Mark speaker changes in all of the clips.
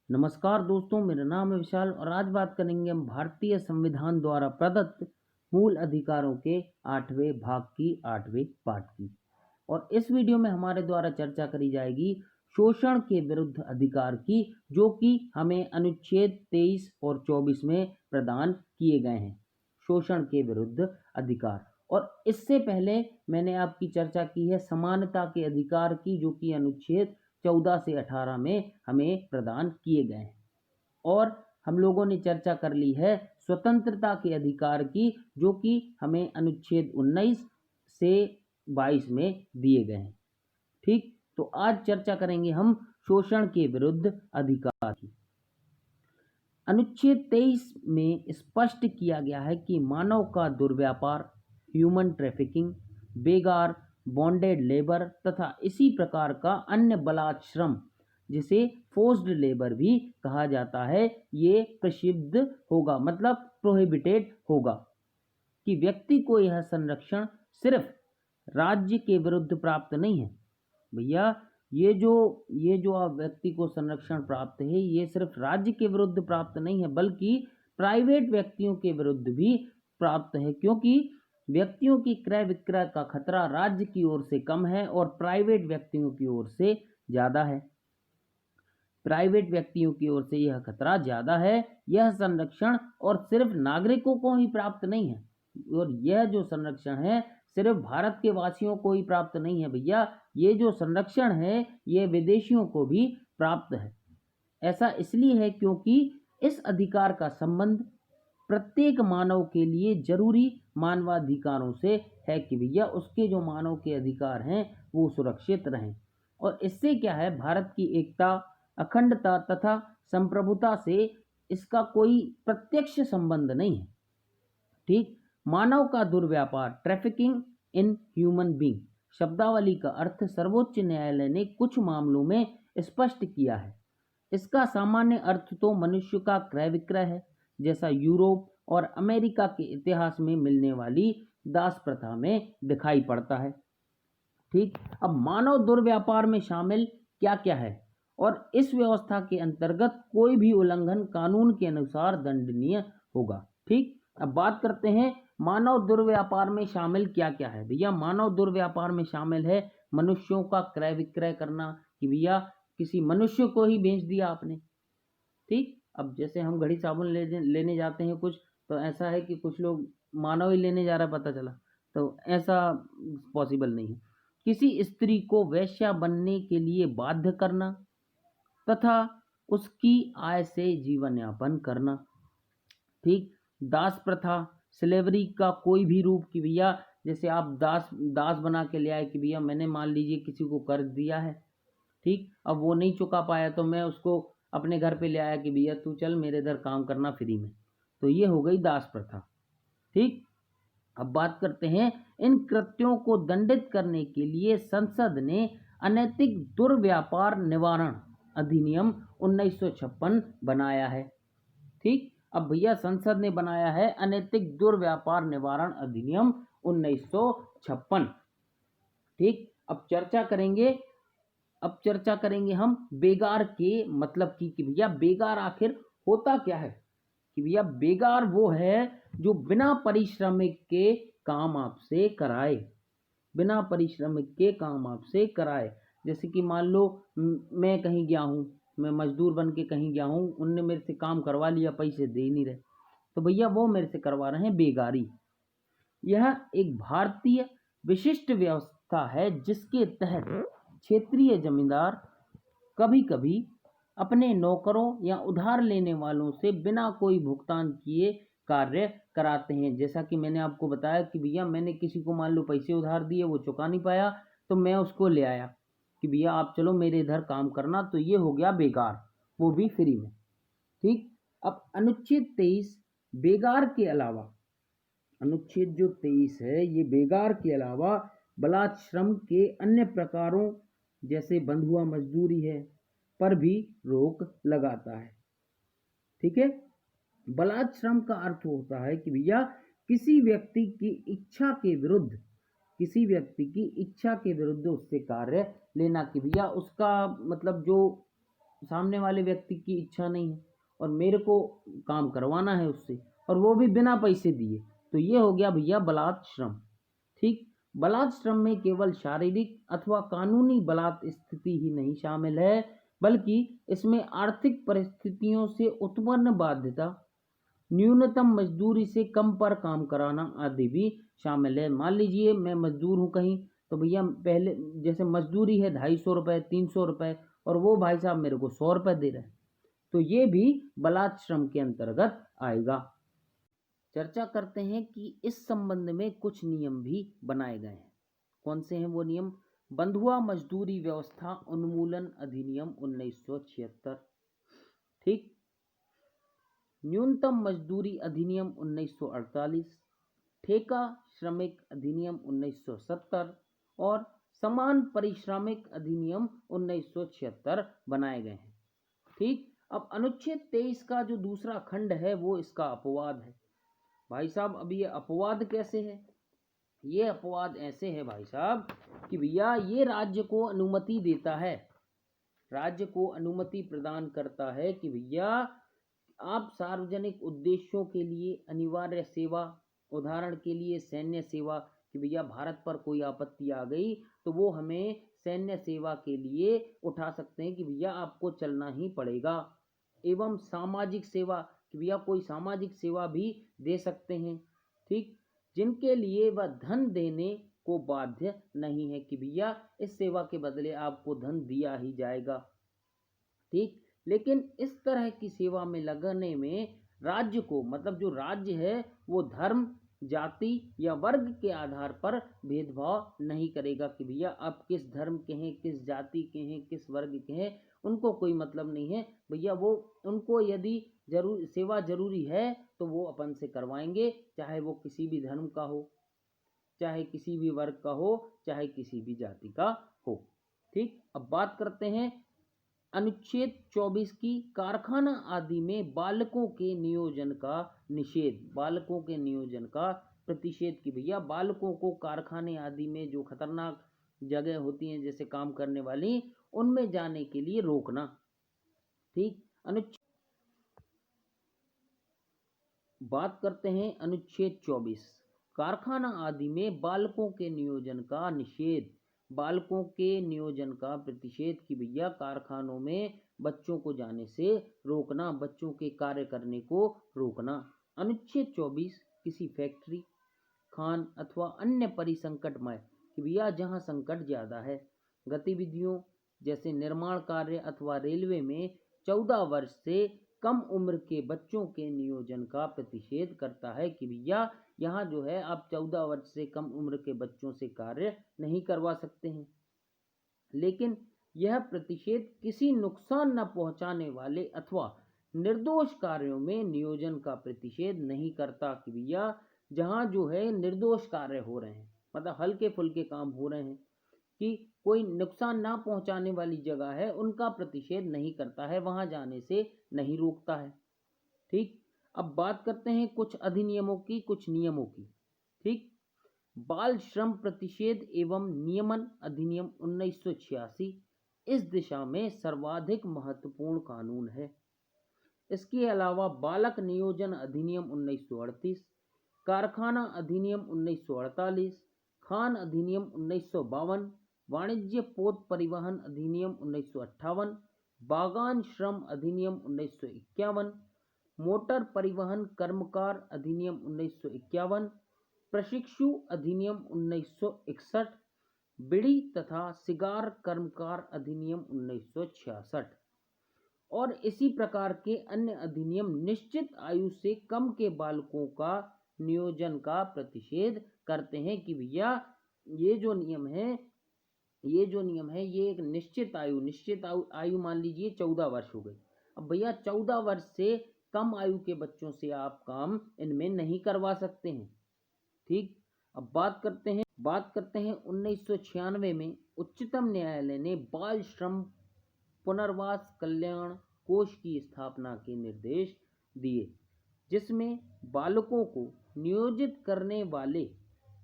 Speaker 1: नमस्कार दोस्तों, मेरा नाम है विशाल और आज बात करेंगे हम भारतीय संविधान द्वारा प्रदत्त मूल अधिकारों के 8वें भाग की 8वें पार्ट की। और इस वीडियो में हमारे द्वारा चर्चा करी जाएगी शोषण के विरुद्ध अधिकार की, जो कि हमें अनुच्छेद 23 और 24 में प्रदान किए गए हैं। शोषण के विरुद्ध अधिकार। और इससे पहले मैंने आपकी चर्चा की है समानता के अधिकार की, जो कि अनुच्छेद 14 से 18 में हमें प्रदान किए गए हैं। और हम लोगों ने चर्चा कर ली है स्वतंत्रता के अधिकार की, जो कि हमें अनुच्छेद 19 से 22 में दिए गए हैं। ठीक, तो आज चर्चा करेंगे हम शोषण के विरुद्ध अधिकार की। अनुच्छेद 23 में स्पष्ट किया गया है कि मानव का दुर्व्यापार, ह्यूमन ट्रैफिकिंग, बेगार, बॉन्डेड लेबर तथा इसी प्रकार का अन्य बलात्श्रम, जिसे फोर्स्ड लेबर भी कहा जाता है, ये प्रसिद्ध होगा, मतलब प्रोहिबिटेड होगा। कि व्यक्ति को यह संरक्षण सिर्फ राज्य के विरुद्ध प्राप्त नहीं है। भैया, ये जो आप व्यक्ति को संरक्षण प्राप्त है, ये सिर्फ राज्य के विरुद्ध प्राप्त नहीं है, बल्कि प्राइवेट व्यक्तियों के विरुद्ध भी प्राप्त है, क्योंकि व्यक्तियों की क्रय विक्रय का खतरा राज्य की ओर से कम है और प्राइवेट व्यक्तियों की ओर से ज़्यादा है। प्राइवेट व्यक्तियों की ओर से यह खतरा ज़्यादा है। यह संरक्षण और सिर्फ नागरिकों को ही प्राप्त नहीं है, और यह जो संरक्षण है सिर्फ भारत के वासियों को ही प्राप्त नहीं है भैया, ये जो संरक्षण है ये विदेशियों को भी प्राप्त है। ऐसा इसलिए है क्योंकि इस अधिकार का संबंध प्रत्येक मानव के लिए जरूरी मानवाधिकारों से है कि भैया उसके जो मानव के अधिकार हैं वो सुरक्षित रहें। और इससे क्या है, भारत की एकता, अखंडता तथा संप्रभुता से इसका कोई प्रत्यक्ष संबंध नहीं है। ठीक, मानव का दुर्व्यापार, ट्रैफिकिंग इन ह्यूमन बींग शब्दावली का अर्थ सर्वोच्च न्यायालय ने कुछ मामलों में स्पष्ट किया है। इसका सामान्य अर्थ तो मनुष्य का क्रय विक्रय है, जैसा यूरोप और अमेरिका के इतिहास में मिलने वाली दास प्रथा में दिखाई पड़ता है। ठीक, अब मानव दुर्व्यापार में शामिल क्या क्या है, और इस व्यवस्था के अंतर्गत कोई भी उल्लंघन कानून के अनुसार दंडनीय होगा। ठीक, अब बात करते हैं मानव दुर्व्यापार में शामिल क्या क्या है। भैया, मानव दुर्व्यापार में शामिल है मनुष्यों का क्रय विक्रय करना, कि भैया किसी मनुष्य को ही बेच दिया आपने। ठीक, अब जैसे हम घड़ी साबुन लेने जाते हैं कुछ, तो ऐसा है कि कुछ लोग मानव ही लेने जा रहा है, पता चला, तो ऐसा पॉसिबल नहीं है। किसी स्त्री को वेश्या बनने के लिए बाध्य करना तथा उसकी आय से जीवन यापन करना। ठीक, दास प्रथा, स्लेवरी का कोई भी रूप, कि भैया जैसे आप दास दास बना के ले आए, कि भैया मैंने मान लीजिए किसी को कर्ज दिया है, ठीक, अब वो नहीं चुका पाया तो मैं उसको अपने घर पे ले आया कि भैया तू चल मेरे इधर काम करना फ्री में, तो ये हो गई दास प्रथा। ठीक, अब बात करते हैं इन कृत्यों को दंडित करने के लिए संसद ने अनैतिक दुर्व्यापार निवारण अधिनियम 1956 बनाया है। ठीक, अब भैया संसद ने बनाया है अनैतिक दुर्व्यापार निवारण अधिनियम 1956। ठीक, अब चर्चा करेंगे हम बेगार के मतलब की, कि भैया बेगार आखिर होता क्या है। कि भैया बेगार वो है जो बिना परिश्रमिक के काम आपसे कराए, बिना परिश्रमिक के काम आपसे कराए। जैसे कि मान लो मैं कहीं गया हूँ, मैं मजदूर बन के कहीं गया हूँ, उनने मेरे से काम करवा लिया, पैसे दे नहीं रहे, तो भैया वो मेरे से करवा रहे हैं बेगारी। यह एक भारतीय विशिष्ट व्यवस्था है जिसके तहत क्षेत्रीय जमींदार कभी कभी अपने नौकरों या उधार लेने वालों से बिना कोई भुगतान किए कार्य कराते हैं। जैसा कि मैंने आपको बताया कि भैया मैंने किसी को मान लो पैसे उधार दिए, वो चुका नहीं पाया, तो मैं उसको ले आया कि भैया आप चलो मेरे इधर काम करना, तो ये हो गया बेगार, वो भी फ्री में। ठीक, अब अनुच्छेद 23 बेगार के अलावा, अनुच्छेद जो 23 है ये बेगार के अलावा बलात्श्रम के अन्य प्रकारों जैसे बंधुआ मजदूरी है पर भी रोक लगाता है। ठीक है, बलात्श्रम का अर्थ होता है कि भैया किसी व्यक्ति की इच्छा के विरुद्ध, किसी व्यक्ति की इच्छा के विरुद्ध उससे कार्य लेना, कि भैया उसका मतलब जो सामने वाले व्यक्ति की इच्छा नहीं है और मेरे को काम करवाना है उससे, और वो भी बिना पैसे दिए, तो ये हो गया भैया बलात् श्रम। ठीक, बलात् श्रम में केवल शारीरिक अथवा कानूनी बलात् स्थिति ही नहीं शामिल है, बल्कि इसमें आर्थिक परिस्थितियों से उत्पन्न बाध्यता, न्यूनतम मजदूरी से कम पर काम कराना आदि भी शामिल है। मान लीजिए मैं मजदूर हूँ कहीं, तो भैया पहले जैसे मजदूरी है 250 रुपये 300 रुपये, और वो भाई साहब मेरे को 100 रुपये दे रहे हैं, तो ये भी बलात् श्रम के अंतर्गत आएगा। चर्चा करते हैं कि इस संबंध में कुछ नियम भी बनाए गए हैं। कौन से हैं वो नियम? बंधुआ मजदूरी व्यवस्था उन्मूलन अधिनियम 1976, ठीक, न्यूनतम मजदूरी अधिनियम 1948, ठेका श्रमिक अधिनियम 1970 और समान पारिश्रमिक अधिनियम 1976 बनाए गए हैं। ठीक, अब अनुच्छेद 23 का जो दूसरा खंड है वो इसका अपवाद है। भाई साहब अब ये अपवाद कैसे है? ये अपवाद ऐसे है भाई साहब कि भैया ये राज्य को अनुमति देता है, राज्य को अनुमति प्रदान करता है कि भैया आप सार्वजनिक उद्देश्यों के लिए अनिवार्य सेवा, उदाहरण के लिए सैन्य सेवा, कि भैया भारत पर कोई आपत्ति आ गई तो वो हमें सैन्य सेवा के लिए उठा सकते हैं कि भैया आपको चलना ही पड़ेगा। एवं सामाजिक सेवा, कि भैया कोई सामाजिक सेवा भी दे सकते हैं, ठीक, जिनके लिए वह धन देने को बाध्य नहीं है कि भैया इस सेवा के बदले आपको धन दिया ही जाएगा। ठीक, लेकिन इस तरह की सेवा में लगने में राज्य को, मतलब जो राज्य है वो धर्म, जाति या वर्ग के आधार पर भेदभाव नहीं करेगा कि भैया आप किस धर्म के हैं, किस जाति के हैं, किस वर्ग के हैं, उनको कोई मतलब नहीं है भैया। वो उनको यदि सेवा जरूरी है तो वो अपन से करवाएंगे, चाहे वो किसी भी धर्म का हो, चाहे किसी भी वर्ग का हो, चाहे किसी भी जाति का हो। ठीक, अब बात करते हैं अनुच्छेद 24 की, कारखाना आदि में बालकों के नियोजन का निषेध, बालकों के नियोजन का प्रतिषेध, की भैया बालकों को कारखाने आदि में जो खतरनाक जगह होती हैं जैसे काम करने वाली, उनमें जाने के लिए रोकना। ठीक, बात करते हैं अनुच्छेद 24, कारखाना आदि में बालकों के नियोजन का निषेध, बालकों के नियोजन का प्रतिषेध, कि भैया कारखानों में बच्चों को जाने से रोकना, बच्चों के कार्य करने को रोकना। अनुच्छेद 24, किसी फैक्ट्री, खान अथवा अन्य परिसंकटमय, कि भैया जहाँ संकट ज़्यादा है, गतिविधियों जैसे निर्माण कार्य अथवा रेलवे में 14 वर्ष से कम उम्र के बच्चों के नियोजन का प्रतिषेध करता है कि भैया यहाँ जो है आप 14 वर्ष से कम उम्र के बच्चों से कार्य नहीं करवा सकते हैं। लेकिन यह प्रतिषेध किसी नुकसान न पहुंचाने वाले अथवा निर्दोष कार्यों में नियोजन का प्रतिषेध नहीं करता, कि भैया जहाँ जो है निर्दोष कार्य हो रहे हैं, मतलब हल्के फुल्के काम हो रहे हैं, कि कोई नुकसान ना पहुंचाने वाली जगह है, उनका प्रतिषेध नहीं करता है, वहां जाने से नहीं रोकता है। ठीक, अब बात करते हैं कुछ अधिनियमों की, कुछ नियमों की। ठीक, बाल श्रम प्रतिषेध एवं नियमन अधिनियम 1986 इस दिशा में सर्वाधिक महत्वपूर्ण कानून है। इसके अलावा बालक नियोजन अधिनियम 1938, कारखाना अधिनियम 1948, खान अधिनियम 1952, वाणिज्य पोत परिवहन अधिनियम 1958, बागान श्रम अधिनियम 1951, मोटर परिवहन कर्मकार अधिनियम 1951, प्रशिक्षु अधिनियम 1961, बीड़ी तथा सिगार कर्मकार अधिनियम 1966 और इसी प्रकार के अन्य अधिनियम निश्चित आयु से कम के बालकों का नियोजन का प्रतिषेध करते हैं, कि भैया ये जो नियम है, ये एक निश्चित आयु मान लीजिए 14 वर्ष हो गई। अब भैया 14 वर्ष से कम आयु के बच्चों से आप काम इनमें नहीं करवा सकते हैं। ठीक, अब बात करते हैं 1996 में उच्चतम न्यायालय ने बाल श्रम पुनर्वास कल्याण कोष की स्थापना के निर्देश दिए, जिसमें बालकों को नियोजित करने वाले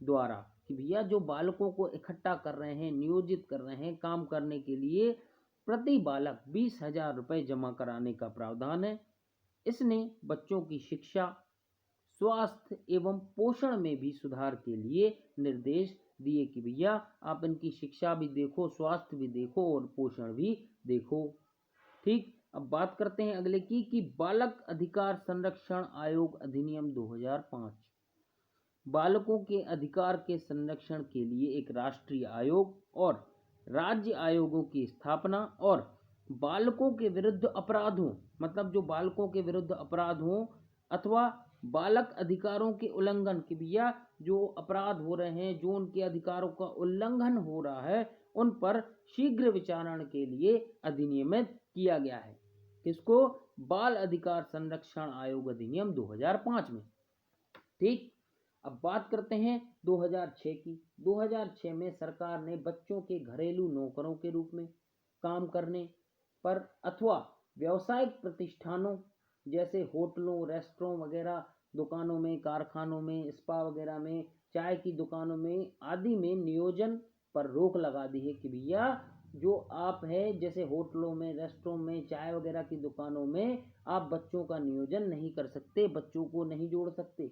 Speaker 1: द्वारा, कि भैया जो बालकों को इकट्ठा कर रहे हैं, नियोजित कर रहे हैं काम करने के लिए, प्रति बालक 20,000 रुपये जमा कराने का प्रावधान है। इसने बच्चों की शिक्षा, स्वास्थ्य एवं पोषण में भी सुधार के लिए निर्देश दिए कि भैया आप इनकी शिक्षा भी देखो, स्वास्थ्य भी देखो और पोषण भी देखो। ठीक, अब बात करते हैं अगले की कि बालक अधिकार संरक्षण आयोग अधिनियम 2005। बालकों के अधिकार के संरक्षण के लिए एक राष्ट्रीय आयोग और राज्य आयोगों की स्थापना और बालकों के विरुद्ध अपराधों, मतलब जो बालकों के विरुद्ध अपराध हो अथवा बालक अधिकारों के उल्लंघन के भैया जो अपराध हो रहे हैं, जो उनके अधिकारों का उल्लंघन हो रहा है, उन पर शीघ्र विचारण के लिए अधिनियमित किया गया है। किसको? बाल अधिकार संरक्षण आयोग अधिनियम 2005 में। ठीक, अब बात करते हैं 2006 की। 2006 में सरकार ने बच्चों के घरेलू नौकरों के रूप में काम करने पर अथवा व्यावसायिक प्रतिष्ठानों जैसे होटलों, रेस्टोरों वगैरह, दुकानों में, कारखानों में, स्पा वगैरह में, चाय की दुकानों में आदि में नियोजन पर रोक लगा दी है कि भैया जो आप है जैसे होटलों में, रेस्टोरों में, चाय वगैरह की दुकानों में आप बच्चों का नियोजन नहीं कर सकते, बच्चों को नहीं जोड़ सकते।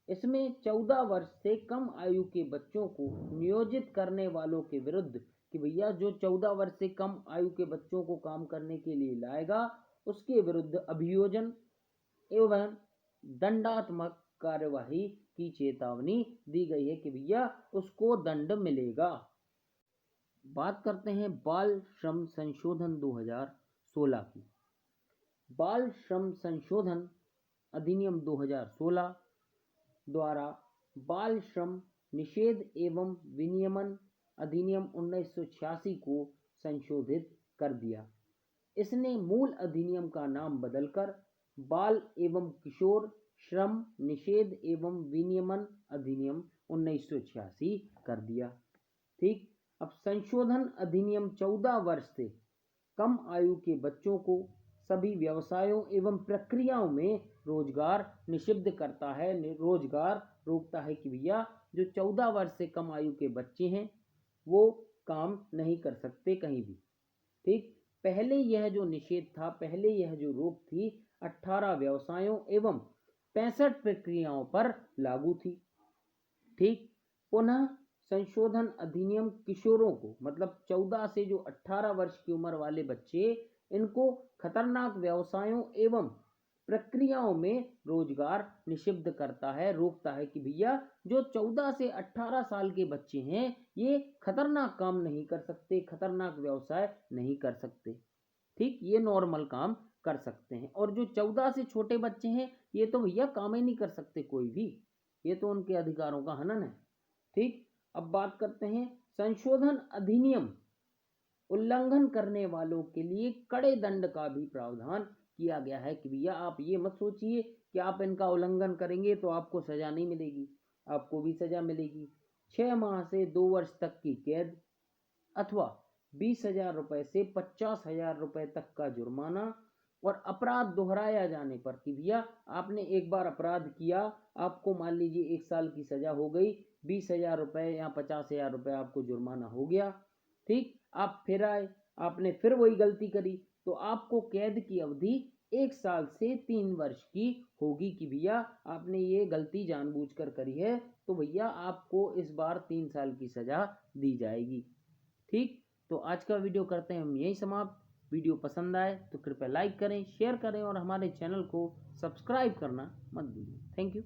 Speaker 1: इसमें 14 वर्ष से कम आयु के बच्चों को नियोजित करने वालों के विरुद्ध कि भैया जो 14 वर्ष से कम आयु के बच्चों को काम करने के लिए लाएगा उसके विरुद्ध अभियोजन एवं दंडात्मक कार्यवाही की चेतावनी दी गई है कि भैया उसको दंड मिलेगा। बात करते हैं बाल श्रम संशोधन 2016 की। बाल श्रम संशोधन अधिनियम 2016 द्वारा बाल श्रम निषेध एवं विनियमन अधिनियम 1986 को संशोधित कर दिया। इसने मूल अधिनियम का नाम बदलकर बाल एवं किशोर श्रम निषेध एवं विनियमन अधिनियम 1986 कर दिया। ठीक, अब संशोधन अधिनियम 14 वर्ष से कम आयु के बच्चों को सभी व्यवसायों एवं प्रक्रियाओं में रोजगार निषिद्ध करता है, रोजगार रोकता है कि भैया जो 14 वर्ष से कम आयु के बच्चे हैं वो काम नहीं कर सकते कहीं भी। ठीक, पहले यह जो निषेध था, पहले यह जो रोक थी 18 व्यवसायों एवं 65 प्रक्रियाओं पर लागू थी। ठीक, पुनः संशोधन अधिनियम किशोरों को, मतलब 14 से जो 18 वर्ष की उम्र वाले बच्चे, इनको खतरनाक व्यवसायों एवं प्रक्रियाओं में रोजगार निषिद्ध करता है, रोकता है कि भैया जो 14 से 18 साल के बच्चे हैं ये खतरनाक काम नहीं कर सकते, खतरनाक व्यवसाय नहीं कर सकते। ठीक, ये नॉर्मल काम कर सकते हैं। और जो 14 से छोटे बच्चे हैं ये तो भैया काम ही नहीं कर सकते कोई भी, ये तो उनके अधिकारों का हनन है। ठीक, अब बात करते हैं संशोधन अधिनियम उल्लंघन करने वालों के लिए कड़े दंड का भी प्रावधान किया गया है कि भैया आप ये मत सोचिए कि आप इनका उल्लंघन करेंगे तो आपको सजा नहीं मिलेगी, आपको भी सजा मिलेगी। 6 माह से 2 वर्ष तक की कैद अथवा 20,000 रुपये से 50,000 रुपये तक का जुर्माना। और अपराध दोहराया जाने पर कि भैया आपने एक बार अपराध किया, आपको मान लीजिए 1 साल की सजा हो गई, 20,000 रुपये या 50,000 रुपये आपको जुर्माना हो गया। ठीक, आप फिर आए, आपने फिर वही गलती करी तो आपको कैद की अवधि 1 साल से 3 वर्ष की होगी कि भैया आपने ये गलती जानबूझकर करी है तो भैया आपको इस बार 3 साल की सजा दी जाएगी। ठीक, तो आज का वीडियो करते हैं हम यही समाप्त। वीडियो पसंद आए तो कृपया लाइक करें, शेयर करें और हमारे चैनल को सब्सक्राइब करना मत भूलिए। Thank you.